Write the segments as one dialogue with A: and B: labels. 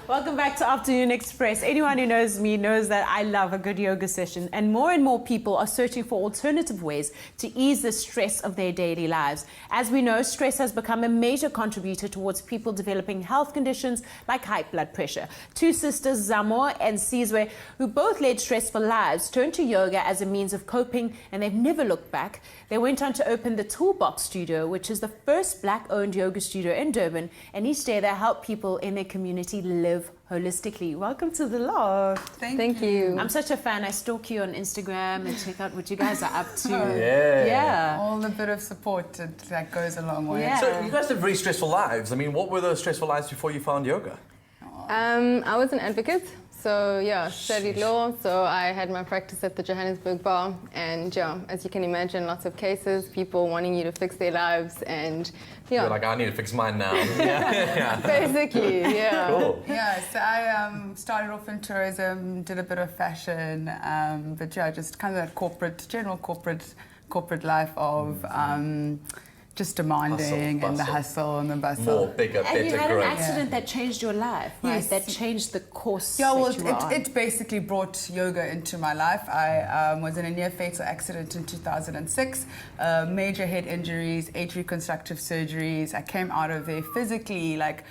A: Welcome back to Afternoon Express. Anyone who knows me knows that I love a good yoga session, and more people are searching for alternative ways to ease the stress of their daily lives. As we know, stress has become a major contributor towards people developing health conditions like high blood pressure. Two sisters, Zamo and Sizwe, who both led stressful lives, turned to yoga as a means of coping, and they've never looked back. They went on to open the Toolbox studio, which is the first Black-owned yoga studio in Durban, and each day they help people in their community live holistically. Welcome to the loft.
B: Thank you.
A: I'm such a fan. I stalk you on Instagram and check out what you guys are up to.
B: Yeah. All the bit of support that goes a long way.
A: Yeah.
C: So you guys live very stressful lives. I mean, what were those stressful lives before you found yoga?
B: I was an advocate. So yeah, studied law, so I had my practice at the Johannesburg bar, and yeah, as you can imagine, lots of cases, people wanting you to fix their lives, and yeah.
C: You're like, I need to fix mine now.
B: Basically, yeah.
C: Cool.
D: Yeah, so I started off in tourism, did a bit of fashion, but yeah, just kind of that general corporate life of just demanding and the hustle and the bustle.
C: More, bigger, better,
A: And you had an
C: great.
A: accident that changed your life, right?
D: Yes.
A: That changed the course.
D: Yeah, well,
A: that you were on.
D: it basically brought yoga into my life. I was in a near-fatal accident in 2006, major head injuries, 8 reconstructive surgeries. I came out of there physically, like,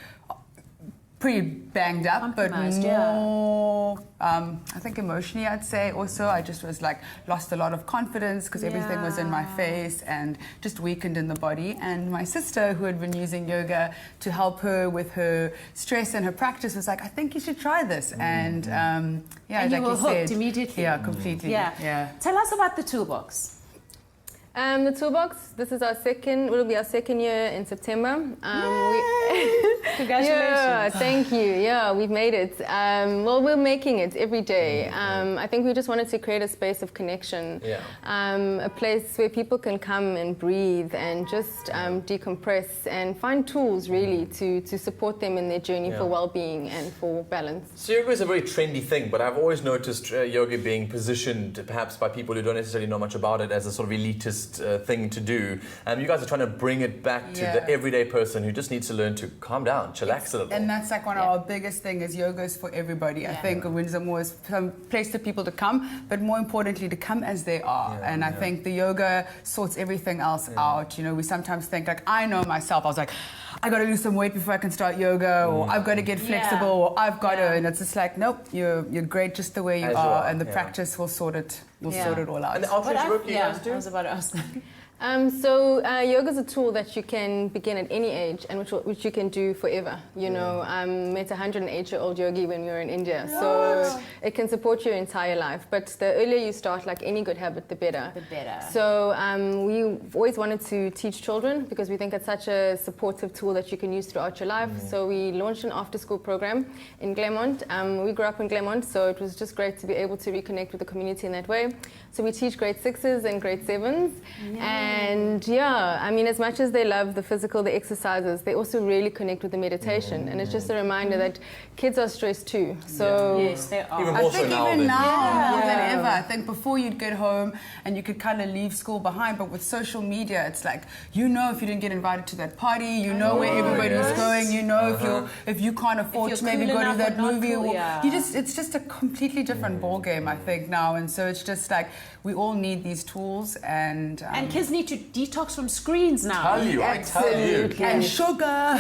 D: pretty banged up, but more, I think emotionally, I'd say. Also, I just was like, lost a lot of confidence because everything was in my face and just weakened in the body. And my sister, who had been using yoga to help her with her stress and her practice, was like, I think you should try this. And yeah,
A: and
D: like
A: you were hooked
D: said,
A: immediately.
D: Yeah, completely.
A: Yeah. Tell us about the Toolbox.
B: The Toolbox, this is will be our second year in September.
A: Congratulations.
B: Yeah, thank you. Yeah, we've made it. Well, we're making it every day. I think we just wanted to create a space of connection, a place where people can come and breathe and just decompress and find tools really to support them in their journey for well-being and for balance.
C: So yoga is a very trendy thing, but I've always noticed yoga being positioned perhaps by people who don't necessarily know much about it as a sort of elitist thing to do. You guys are trying to bring it back to the everyday person who just needs to learn to calm down, chillax a little.
D: And that's like one of our biggest things is yoga is for everybody. I think Windsor is some place for people to come, but more importantly to come as they are. And I think the yoga sorts everything else out. You know, we sometimes think like, I know myself, I was like, I got to lose some weight before I can start yoga, or I've got to get flexible, or I've got to, and it's just like, nope, you're great just the way you are, and the practice will sort it all out.
C: And the outreach work you guys do?
A: I was about to ask that.
B: So yoga is a tool that you can begin at any age and which you can do forever. You know, I met a 108-year-old yogi when we were in India. So it can support your entire life. But the earlier you start, like any good habit, the better.
A: The better.
B: So we always wanted to teach children because we think it's such a supportive tool that you can use throughout your life. So we launched an after-school program in Claremont. We grew up in Claremont, so it was just great to be able to reconnect with the community in that way. So we teach grade 6s and grade 7s. And yeah, I mean, as much as they love the physical, the exercises, they also really connect with the meditation. And it's just a reminder that kids are stressed too. So
A: yes, they are.
C: Even more so now.
D: Even now, more than ever. I think before you'd get home and you could kind of leave school behind, but with social media, it's like, you know, if you didn't get invited to that party, you know where everybody's going, you know if you can't afford to maybe go to that movie. It's just a completely different ball game, I think, now. And so it's just like, we all need these tools, and
A: kids need to detox from screens now.
C: I tell you.
D: And sugar.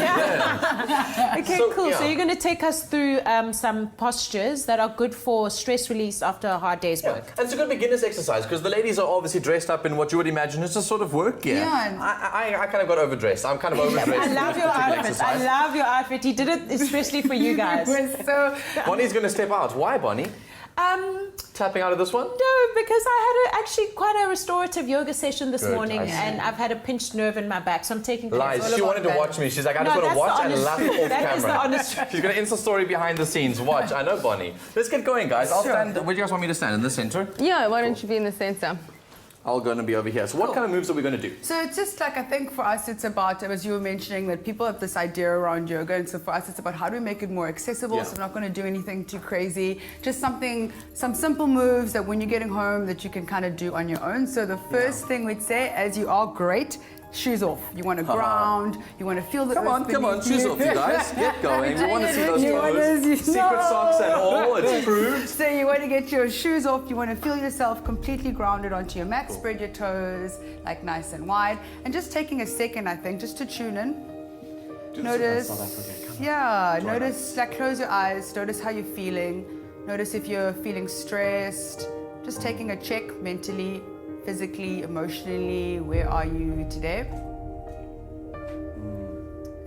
A: Okay, cool. So you're going to take us through some postures that are good for stress release after a hard day's work.
C: And it's a good beginner's exercise because the ladies are obviously dressed up in what you would imagine is a sort of work gear.
D: Yeah.
C: I kind of got overdressed. I'm kind of overdressed.
A: I love your outfit. I love your outfit. He did it especially for you guys.
C: Bonnie's going to step out. Why, Bonnie? Tapping out of this one?
A: No, because I had actually quite a restorative yoga session this morning,
C: I see.
A: and I've had a pinched nerve in my back, so I'm taking
C: Lies. She wanted to watch me. She's like, I just want to watch and laugh off camera.
A: That is the honest truth.
C: She's going to Insta story behind the scenes. Watch. I know, Bonnie. Let's get going, guys. I'll stand. Where do you guys want me to stand? In the center?
B: yeah, why don't you be in the center?
C: I'll go and be over here. So what kind of moves are we going to do?
D: So it's just like, I think for us it's about, as you were mentioning, that people have this idea around yoga, and so for us it's about how do we make it more accessible. So we're not going to do anything too crazy, just some simple moves that when you're getting home that you can kind of do on your own. So the first thing we'd say, as you are great, shoes off. You want to ground. You want to feel the
C: Come on,
D: beneath
C: shoes
D: you.
C: off, you guys. Get going. We want to see those
D: You want
C: toes.
D: to-
C: Secret
D: No.
C: socks and all. It's proved.
D: So you want to get your shoes off. You want to feel yourself completely grounded onto your mat. Spread your toes like nice and wide, and just taking a second, I think, just to tune in. Notice, notice, like close your eyes, notice how you're feeling. Notice if you're feeling stressed. Just taking a check mentally, physically, emotionally, where are you today?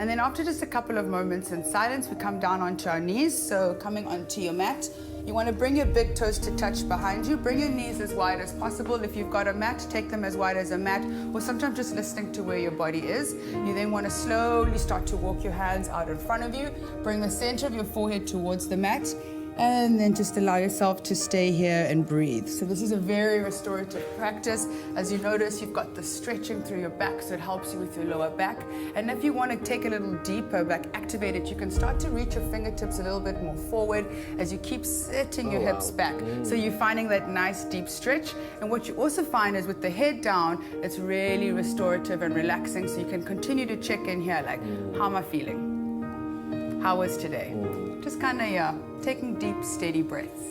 D: And then after just a couple of moments in silence, we come down onto our knees. So coming onto your mat, you want to bring your big toes to touch behind you. Bring your knees as wide as possible. If you've got a mat, take them as wide as a mat, or sometimes just listening to where your body is. You then want to slowly start to walk your hands out in front of you. Bring the center of your forehead towards the mat. And then just allow yourself to stay here and breathe. So this is a very restorative practice. As you notice, you've got the stretching through your back, so it helps you with your lower back. And if you want to take a little deeper, like activate it, you can start to reach your fingertips a little bit more forward as you keep sitting your hips back. So you're finding that nice deep stretch. And what you also find is with the head down, it's really restorative and relaxing. So you can continue to check in here, like, how am I feeling? How was today? Just kind of, taking deep, steady breaths.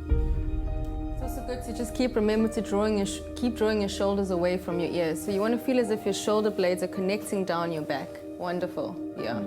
B: It's also good to just keep drawing your shoulders away from your ears. So you want to feel as if your shoulder blades are connecting down your back. Wonderful. Yeah.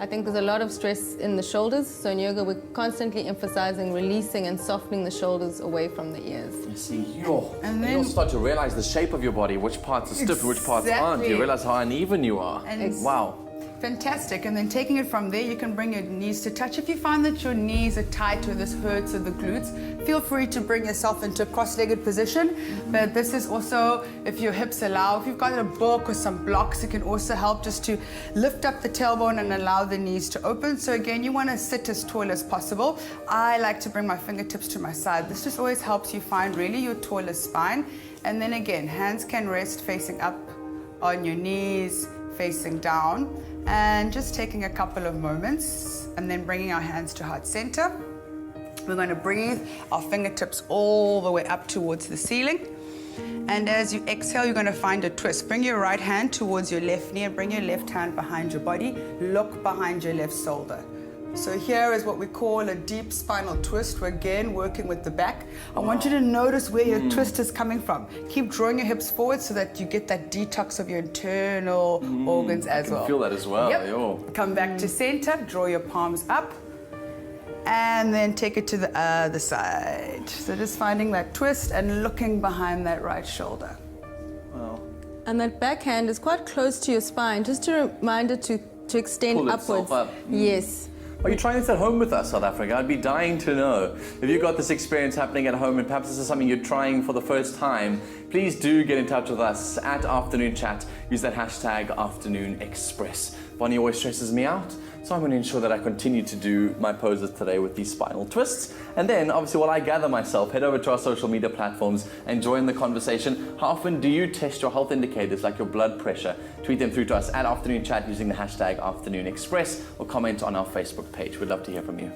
B: I think there's a lot of stress in the shoulders. So in yoga, we're constantly emphasizing releasing and softening the shoulders away from the ears.
C: You see, and
D: And
C: then
D: then
C: you'll start to realize the shape of your body, which parts are stiff, which parts aren't. You
D: Exactly.
C: realize how uneven you are.
D: And
C: Wow.
D: Fantastic. And then taking it from there, you can bring your knees to touch. If you find that your knees are tight or this hurts or the glutes, feel free to bring yourself into a cross-legged position. But this is also, if your hips allow, if you've got a book or some blocks, it can also help just to lift up the tailbone and allow the knees to open. So again, you want to sit as tall as possible. I like to bring my fingertips to my side. This just always helps you find really your tallest spine. And then again, hands can rest facing up on your knees, facing down. And just taking a couple of moments and then bringing our hands to heart center. We're going to breathe our fingertips all the way up towards the ceiling. And as you exhale, you're going to find a twist. Bring your right hand towards your left knee and bring your left hand behind your body. Look behind your left shoulder. So here is what we call a deep spinal twist. We're again working with the back. I want you to notice where your twist is coming from. Keep drawing your hips forward so that you get that detox of your internal organs as well.
C: I can feel that as well.
D: Yep.
C: Yo.
D: Come back to center, draw your palms up, and then take it to the other side. So just finding that twist and looking behind that right shoulder.
C: Wow.
B: And that back hand is quite close to your spine. Just a reminder to extend
C: Pull itself
B: upwards.
C: up.
B: Yes.
C: Are you trying this at home with us, South Africa? I'd be dying to know. If you've got this experience happening at home and perhaps this is something you're trying for the first time, please do get in touch with us at Afternoon Chat. Use that hashtag Afternoon Express. Bonnie always stresses me out, so I'm going to ensure that I continue to do my poses today with these spinal twists. And then, obviously, while I gather myself, head over to our social media platforms and join the conversation. How often do you test your health indicators like your blood pressure? Tweet them through to us at Afternoon Chat using the hashtag Afternoon Express or comment on our Facebook page. We'd love to hear from you.